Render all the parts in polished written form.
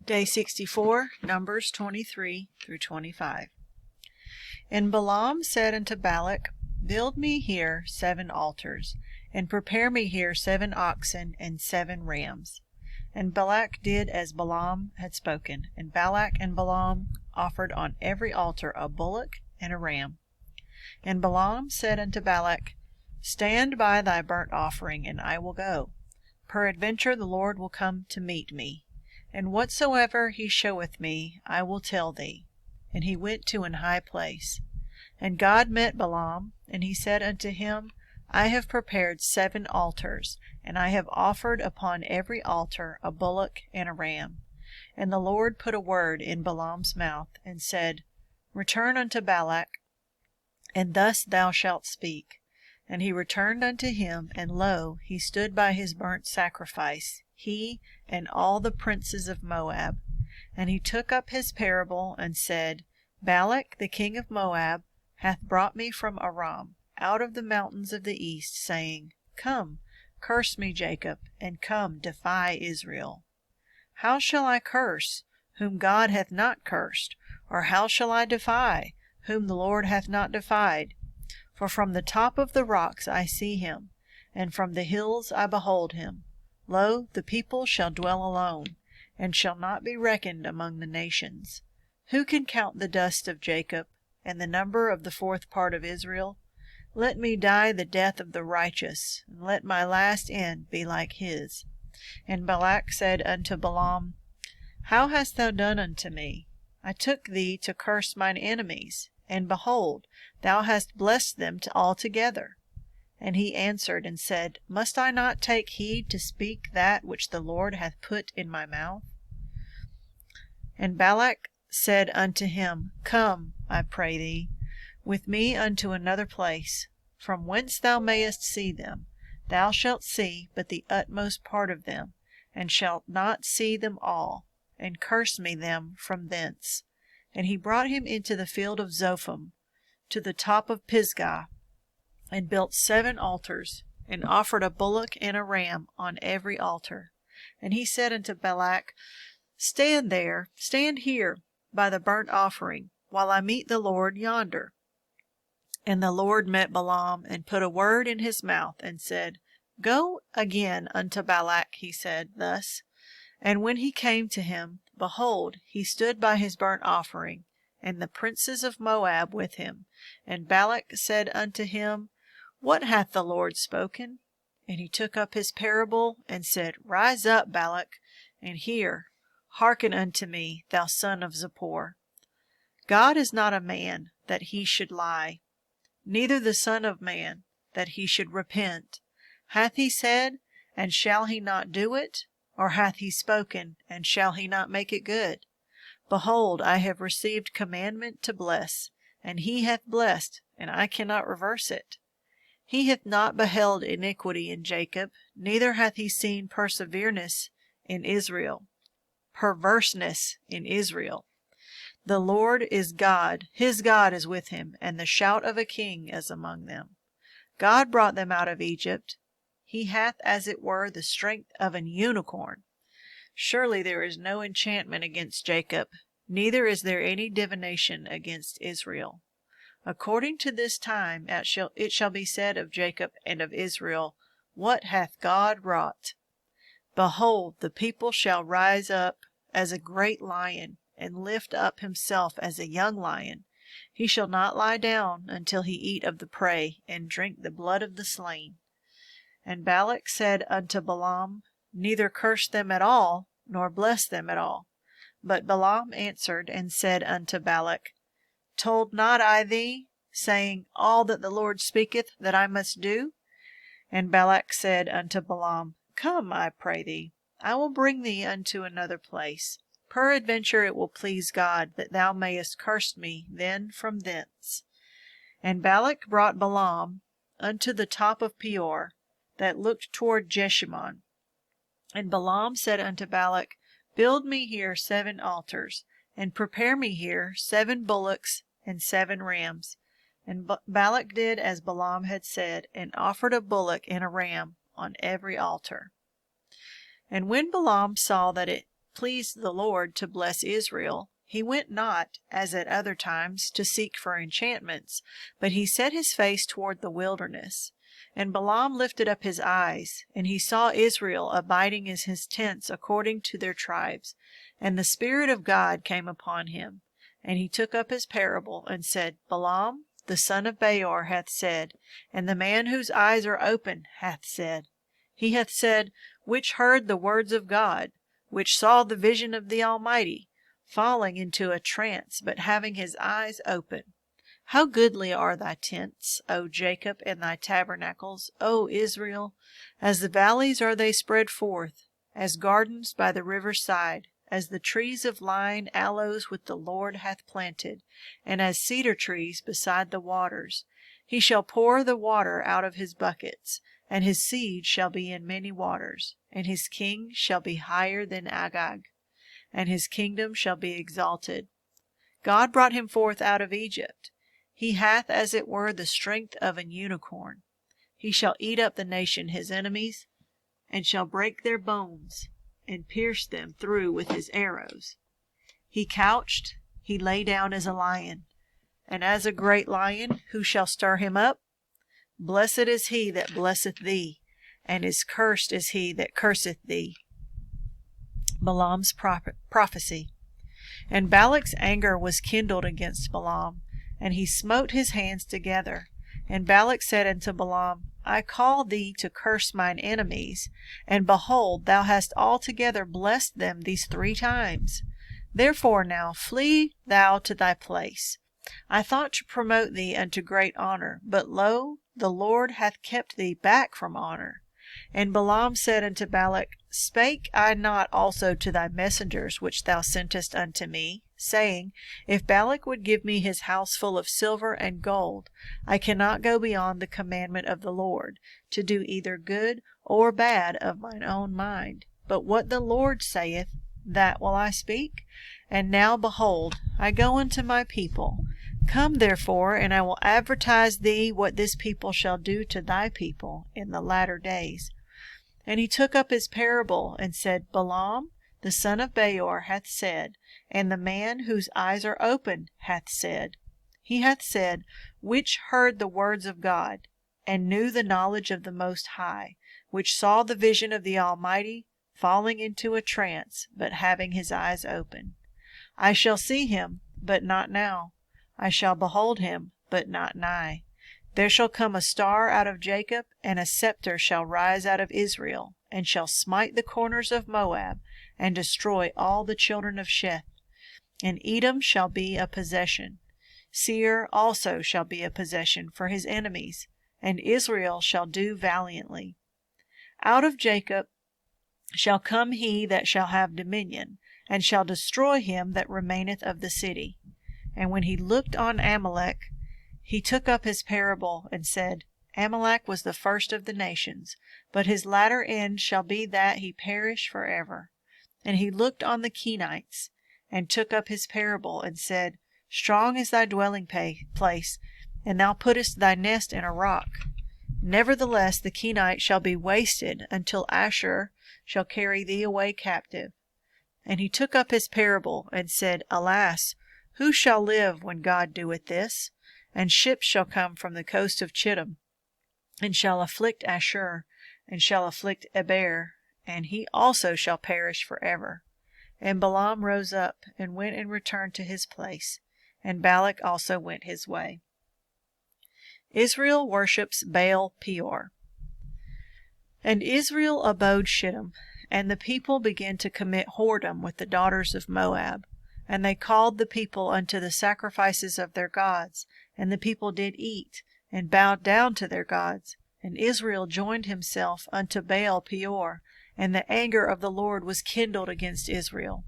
Day 64, Numbers 23 through 25. And Balaam said unto Balak, Build me here 7 altars, and prepare me here 7 oxen and 7 rams. And Balak did as Balaam had spoken, and Balak and Balaam offered on every altar a bullock and a ram. And Balaam said unto Balak, Stand by thy burnt offering, and I will go. Peradventure the Lord will come to meet me. And whatsoever he showeth me, I will tell thee. And he went to an high place. And God met Balaam, and he said unto him, I have prepared 7 altars, and I have offered upon every altar a bullock and a ram. And the Lord put a word in Balaam's mouth, and said, Return unto Balak, and thus thou shalt speak. And he returned unto him, and lo, he stood by his burnt sacrifice, he and all the princes of Moab. And he took up his parable, and said, Balak the king of Moab hath brought me from Aram, out of the mountains of the east, saying, Come, curse me, Jacob, and come, defy Israel. How shall I curse, whom God hath not cursed? Or how shall I defy, whom the Lord hath not defied? For from the top of the rocks I see him, and from the hills I behold him. Lo, the people shall dwell alone, and shall not be reckoned among the nations. Who can count the dust of Jacob, and the number of the 4th part of Israel? Let me die the death of the righteous, and let my last end be like his. And Balak said unto Balaam, How hast thou done unto me? I took thee to curse mine enemies, and behold, thou hast blessed them altogether. And he answered and said, Must I not take heed to speak that which the Lord hath put in my mouth? And Balak said unto him, Come, I pray thee, with me unto another place, from whence thou mayest see them. Thou shalt see but the utmost part of them, and shalt not see them all, and curse me them from thence. And he brought him into the field of Zophim, to the top of Pisgah, and built 7 altars, and offered a bullock and a ram on every altar. And he said unto Balak, Stand here, by the burnt offering, while I meet the Lord yonder. And the Lord met Balaam, and put a word in his mouth, and said, Go again unto Balak, he said thus. And when he came to him, behold, he stood by his burnt offering, and the princes of Moab with him. And Balak said unto him, What hath the Lord spoken? And he took up his parable, and said, Rise up, Balak, and hear. Hearken unto me, thou son of Zippor. God is not a man, that he should lie, neither the Son of man, that he should repent. Hath he said, and shall he not do it? Or hath he spoken, and shall he not make it good? Behold, I have received commandment to bless, and he hath blessed, and I cannot reverse it. He hath not beheld iniquity in Jacob, neither hath he seen perverseness in Israel. The Lord is God, his God is with him, and the shout of a king is among them. God brought them out of Egypt. He hath as it were the strength of an unicorn. Surely there is no enchantment against Jacob, neither is there any divination against Israel. According to this time it shall be said of Jacob and of Israel, What hath God wrought? Behold, the people shall rise up as a great lion, and lift up himself as a young lion. He shall not lie down until he eat of the prey, and drink the blood of the slain. And Balak said unto Balaam, Neither curse them at all, nor bless them at all. But Balaam answered and said unto Balak, Told not I thee, saying, All that the Lord speaketh that I must do? And Balak said unto Balaam, Come, I pray thee, I will bring thee unto another place. Peradventure it will please God that thou mayest curse me then from thence. And Balak brought Balaam unto the top of Peor, that looked toward Jeshimon. And Balaam said unto Balak, Build me here 7 altars, and prepare me here 7 bullocks and 7 rams. And Balak did as Balaam had said, and offered a bullock and a ram on every altar. And when Balaam saw that it pleased the Lord to bless Israel, he went not, as at other times, to seek for enchantments, but he set his face toward the wilderness. And Balaam lifted up his eyes, and he saw Israel abiding in his tents according to their tribes. And the Spirit of God came upon him. And he took up his parable, and said, Balaam, the son of Beor, hath said, and the man whose eyes are open hath said. He hath said, which heard the words of God, which saw the vision of the Almighty, falling into a trance, but having his eyes open. How goodly are thy tents, O Jacob, and thy tabernacles, O Israel! As the valleys are they spread forth, as gardens by the river's side, as the trees of lign, aloes which the Lord hath planted, and as cedar trees beside the waters. He shall pour the water out of his buckets, and his seed shall be in many waters, and his king shall be higher than Agag, and his kingdom shall be exalted. God brought him forth out of Egypt. He hath as it were the strength of an unicorn. He shall eat up the nation his enemies, and shall break their bones, and pierce them through with his arrows. He couched, he lay down as a lion, and as a great lion, who shall stir him up? Blessed is he that blesseth thee, and is cursed is he that curseth thee. Balaam's prophecy. And Balak's anger was kindled against Balaam, and he smote his hands together. And Balak said unto Balaam, I call thee to curse mine enemies, and behold, thou hast altogether blessed them these 3 times. Therefore now flee thou to thy place. I thought to promote thee unto great honor, but lo, the Lord hath kept thee back from honor. And Balaam said unto Balak, Spake I not also to thy messengers which thou sentest unto me, saying, If Balak would give me his house full of silver and gold, I cannot go beyond the commandment of the Lord, to do either good or bad of mine own mind. But what the Lord saith, that will I speak. And now, behold, I go unto my people. Come therefore, and I will advertise thee what this people shall do to thy people in the latter days. And he took up his parable, and said, Balaam, the son of Beor, hath said, and the man whose eyes are open hath said. He hath said, which heard the words of God, and knew the knowledge of the Most High, which saw the vision of the Almighty, falling into a trance, but having his eyes open. I shall see him, but not now. I shall behold him, but not nigh. There shall come a star out of Jacob, and a scepter shall rise out of Israel, and shall smite the corners of Moab, and destroy all the children of Sheth. And Edom shall be a possession. Seir also shall be a possession for his enemies, and Israel shall do valiantly. Out of Jacob shall come he that shall have dominion, and shall destroy him that remaineth of the city. And when he looked on Amalek, he took up his parable, and said, Amalek was the first of the nations, but his latter end shall be that he perish forever. And he looked on the Kenites, and took up his parable, and said, Strong is thy dwelling place, and thou puttest thy nest in a rock. Nevertheless the Kenites shall be wasted, until Ashur shall carry thee away captive. And he took up his parable, and said, Alas, who shall live when God doeth this? And ships shall come from the coast of Chittim, and shall afflict Ashur, and shall afflict Eber, and he also shall perish forever. And Balaam rose up, and went and returned to his place, and Balak also went his way. Israel worships Baal Peor. And Israel abode Shittim, and the people began to commit whoredom with the daughters of Moab. And they called the people unto the sacrifices of their gods, and the people did eat, and bowed down to their gods. And Israel joined himself unto Baal Peor, and the anger of the Lord was kindled against Israel.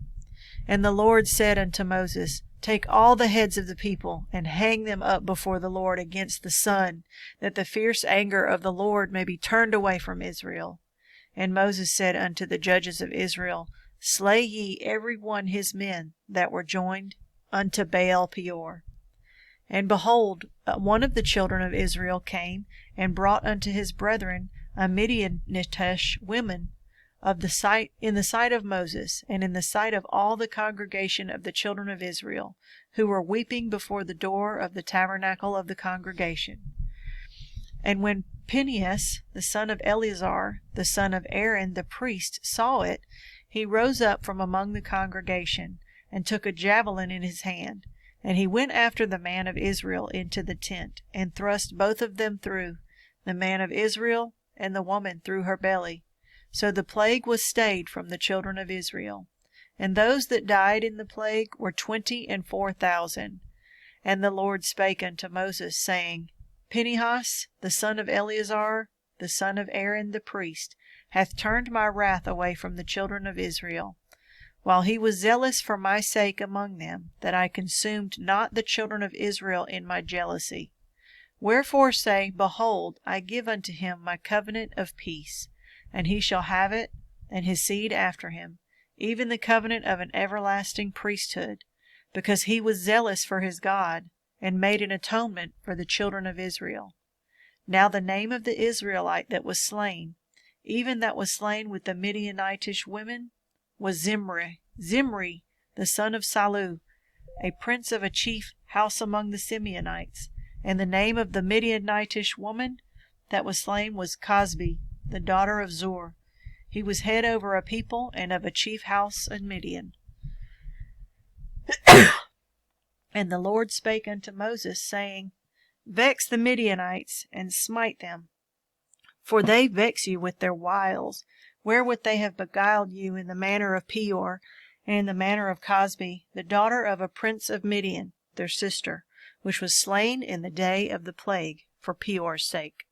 And the Lord said unto Moses, Take all the heads of the people, and hang them up before the Lord against the sun, that the fierce anger of the Lord may be turned away from Israel. And Moses said unto the judges of Israel, Slay ye every one his men that were joined unto Baal Peor. And behold, one of the children of Israel came, and brought unto his brethren a Midianitish woman, in the sight of Moses, and in the sight of all the congregation of the children of Israel, who were weeping before the door of the tabernacle of the congregation. And when Phinehas, the son of Eleazar, the son of Aaron the priest, saw it, he rose up from among the congregation, and took a javelin in his hand. And he went after the man of Israel into the tent, and thrust both of them through, the man of Israel and the woman through her belly. So the plague was stayed from the children of Israel. And those that died in the plague were 24,000. And the Lord spake unto Moses, saying, Phinehas, the son of Eleazar, the son of Aaron the priest, hath turned my wrath away from the children of Israel, while he was zealous for my sake among them, that I consumed not the children of Israel in my jealousy. Wherefore say, Behold, I give unto him my covenant of peace, and he shall have it, and his seed after him, even the covenant of an everlasting priesthood, because he was zealous for his God, and made an atonement for the children of Israel. Now the name of the Israelite that was slain, even that was slain with the Midianitish women, was Zimri, the son of Salu, a prince of a chief house among the Simeonites. And the name of the Midianitish woman that was slain was Cosbi, the daughter of Zur. He was head over a people and of a chief house in Midian. And the Lord spake unto Moses, saying, Vex the Midianites, and smite them, for they vex you with their wiles, wherewith they have beguiled you in the manner of Peor, and in the manner of Cosbi, the daughter of a prince of Midian, their sister, which was slain in the day of the plague, for Peor's sake.